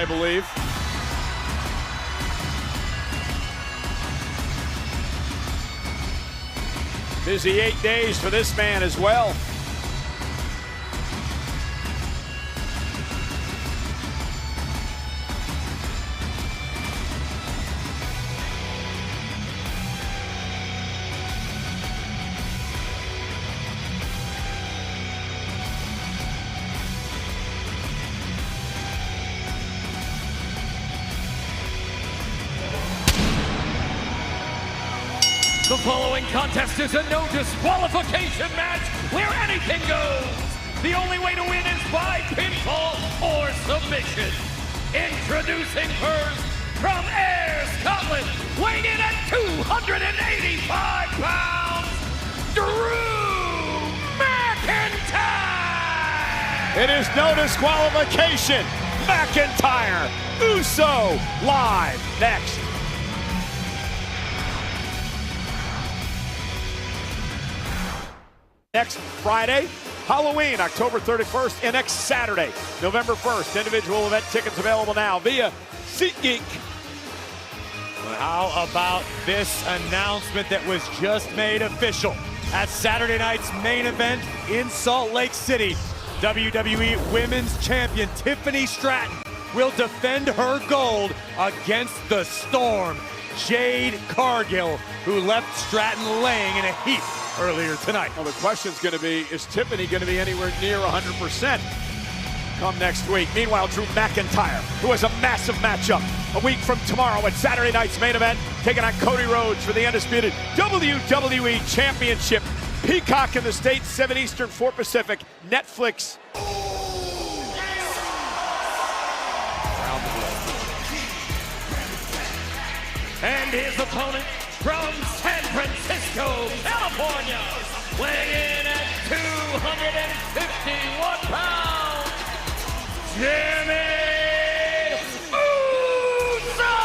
I believe. Busy 8 days for this man as well. The following contest is a no disqualification match where anything goes. The only way to win is by pinfall or submission. Introducing first from Ayr, Scotland, weighing in at 285 pounds, Drew McIntyre! It is no disqualification. McIntyre, Uso, live next. Next Friday, Halloween, October 31st, and next Saturday, November 1st. Individual event tickets available now via SeatGeek. How about this announcement that was just made official? At Saturday night's main event in Salt Lake City, WWE Women's Champion Tiffany Stratton will defend her gold against the Storm, Jade Cargill, who left Stratton laying in a heap earlier tonight. Well, the question's going to be, is Tiffany going to be anywhere near 100% come next week? Meanwhile, Drew McIntyre, who has a massive matchup a week from tomorrow at Saturday night's main event, taking on Cody Rhodes for the undisputed WWE Championship. Peacock in the States, 7 Eastern, 4 Pacific, Netflix. And his opponent from San Francisco, California, weighing in at 251 pounds, Jimmy Uso!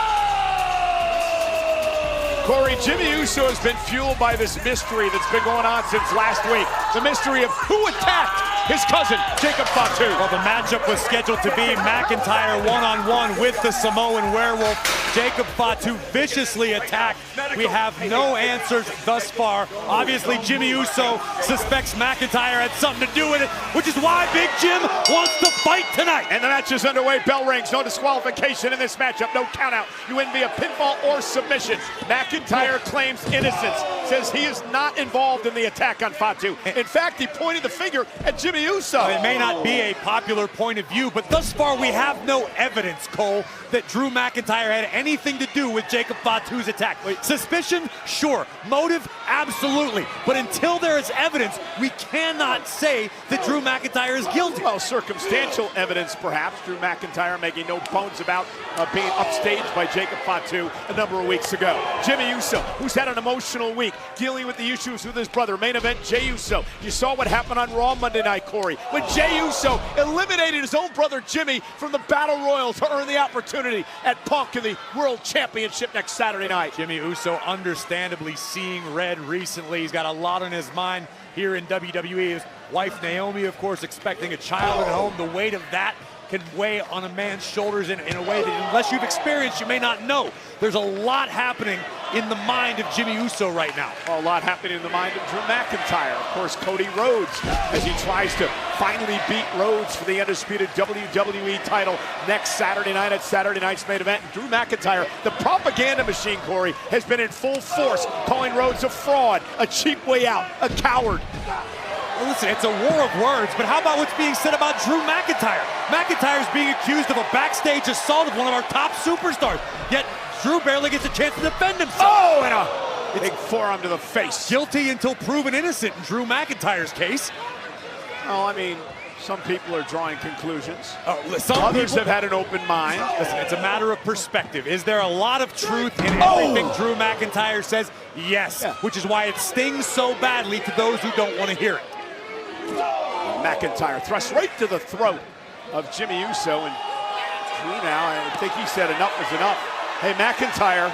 Corey, Jimmy Uso has been fueled by this mystery that's been going on since last week. The mystery of who attacked his cousin, Jacob Fatu. Well, the matchup was scheduled to be McIntyre one-on-one with the Samoan Werewolf. Jacob Fatu viciously attacked. We have no answers thus far. Obviously, Jimmy Uso suspects McIntyre had something to do with it, which is why Big Jim wants to fight tonight. And the match is underway. Bell rings. No disqualification in this matchup. No countout. You win via pinfall or submission. McIntyre claims innocence. Says he is not involved in the attack on Fatu. In fact, he pointed the finger at Jimmy Uso. It may not be a popular point of view, but thus far we have no evidence, Cole, that Drew McIntyre had anything to do with Jacob Fatu's attack. Suspicion? Sure. Motive? Absolutely. But until there is evidence, we cannot say that Drew McIntyre is guilty. Well, circumstantial evidence, perhaps. Drew McIntyre making no bones about being upstaged by Jacob Fatu a number of weeks ago. Jimmy Uso, who's had an emotional week, dealing with the issues with his brother. Main event, Jey Uso. You saw what happened on Raw Monday night, Corey, when Jey Uso eliminated his own brother Jimmy from the Battle Royal to earn the opportunity at Punk in the World Championship next Saturday night. Jimmy Uso understandably seeing red recently. He's got a lot on his mind here in WWE. His wife Naomi, of course, expecting a child at home. The weight of that can weigh on a man's shoulders in a way that unless you've experienced, you may not know. There's a lot happening in the mind of Jimmy Uso right now. Well, a lot happening in the mind of Drew McIntyre. Of course, Cody Rhodes, as he tries to finally beat Rhodes for the undisputed WWE title next Saturday night at Saturday night's main event. And Drew McIntyre, the propaganda machine, Corey, has been in full force, calling Rhodes a fraud, a cheap way out, a coward. Well, listen, it's a war of words, but how about what's being said about Drew McIntyre? McIntyre's being accused of a backstage assault of one of our top superstars, yet Drew barely gets a chance to defend himself. Oh, and a big forearm to the face. Guilty until proven innocent in Drew McIntyre's case. Oh, I mean, some people are drawing conclusions. Others have had an open mind. Listen, it's a matter of perspective. Is there a lot of truth in everything Drew McIntyre says? Yes, which is why it stings so badly to those who don't want to hear it. McIntyre thrust right to the throat of Jimmy Uso, and Drew now, I think he said enough is enough. Hey, McIntyre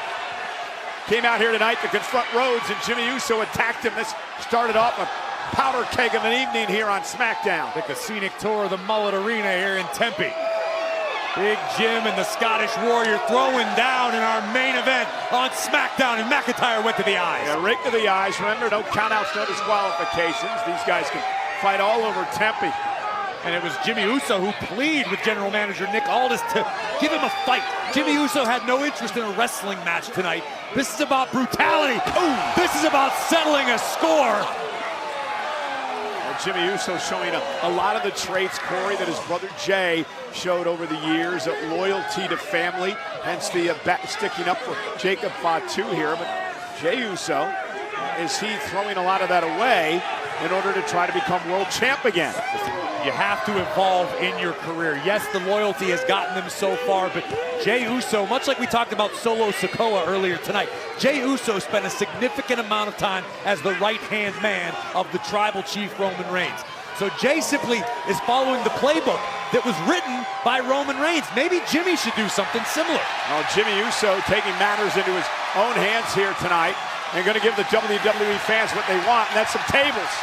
came out here tonight to confront Rhodes, and Jimmy Uso attacked him. This started off a powder keg of an evening here on SmackDown. Like a scenic tour of the Mullet Arena here in Tempe. Big Jim and the Scottish Warrior throwing down in our main event on SmackDown, and McIntyre went to the eyes. Yeah, right to the eyes. Remember, no countouts, no disqualifications. These guys can fight all over Tempe. And it was Jimmy Uso who pleaded with General Manager Nick Aldis to give him a fight. Jimmy Uso had no interest in a wrestling match tonight. This is about brutality. Ooh, this is about settling a score. Well, Jimmy Uso showing a lot of the traits, Corey, that his brother Jay showed over the years. Loyalty to family, hence the sticking up for Jacob Fatu here. But Jey Uso, is he throwing a lot of that away in order to try to become world champ again? You have to evolve in your career. Yes, the loyalty has gotten them so far, but Jey Uso, much like we talked about Solo Sikoa earlier tonight, Jey Uso spent a significant amount of time as the right-hand man of the tribal chief Roman Reigns. So Jey simply is following the playbook that was written by Roman Reigns. Maybe Jimmy should do something similar. Well, Jimmy Uso taking matters into his own hands here tonight and going to give the WWE fans what they want, and that's some tables.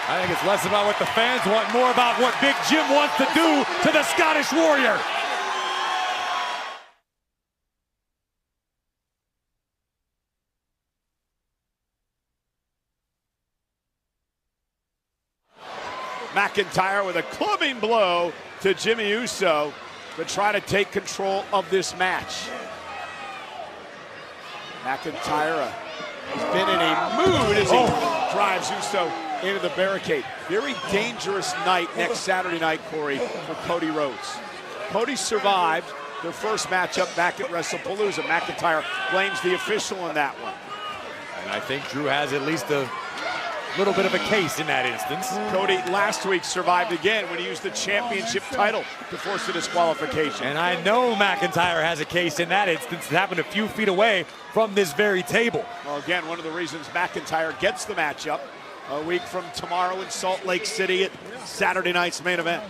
I think it's less about what the fans want, more about what Big Jim wants to do to the Scottish Warrior. McIntyre with a clubbing blow to Jimmy Uso to try to take control of this match. McIntyre has been in a mood as he drives Uso into the barricade. Very dangerous night next Saturday night, Corey, for Cody Rhodes. Cody survived their first matchup back at WrestlePalooza. McIntyre blames the official on that one. And I think Drew has at least a little bit of a case in that instance. Cody last week survived again when he used the championship title to force a disqualification. And I know McIntyre has a case in that instance. It happened a few feet away from this very table. Well, again, one of the reasons McIntyre gets the matchup a week from tomorrow in Salt Lake City at Saturday night's main event.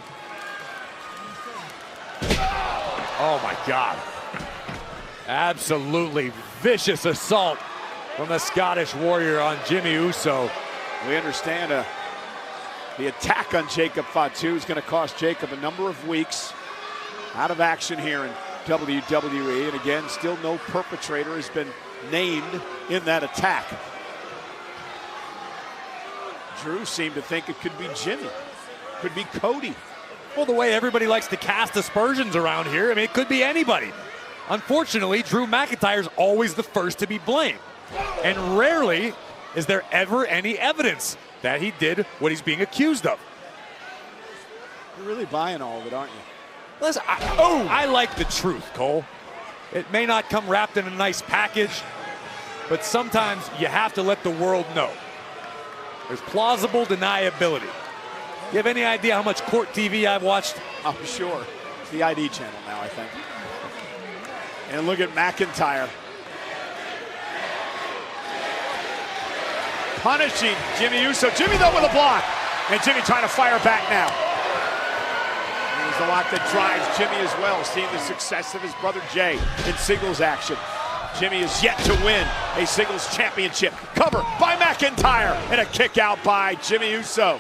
Oh my God. Absolutely vicious assault from the Scottish Warrior on Jimmy Uso. We understand the attack on Jacob Fatu is going to cost Jacob a number of weeks out of action here in WWE. And again, still no perpetrator has been named in that attack. Drew seemed to think it could be Jimmy, could be Cody. Well, the way everybody likes to cast aspersions around here, I mean, it could be anybody. Unfortunately, Drew McIntyre's always the first to be blamed. And rarely is there ever any evidence that he did what he's being accused of. You're really buying all of it, aren't you? Listen, I like the truth, Cole. It may not come wrapped in a nice package, but sometimes you have to let the world know. There's plausible deniability. You have any idea how much court TV I've watched? I'm sure. It's the ID channel now, I think. And look at McIntyre. Punishing Jimmy Uso. Jimmy though with a block. And Jimmy trying to fire back now. There's a lot that drives Jimmy as well, seeing the success of his brother Jay in singles action. Jimmy is yet to win a singles championship. Cover by McIntyre and a kick out by Jimmy Uso.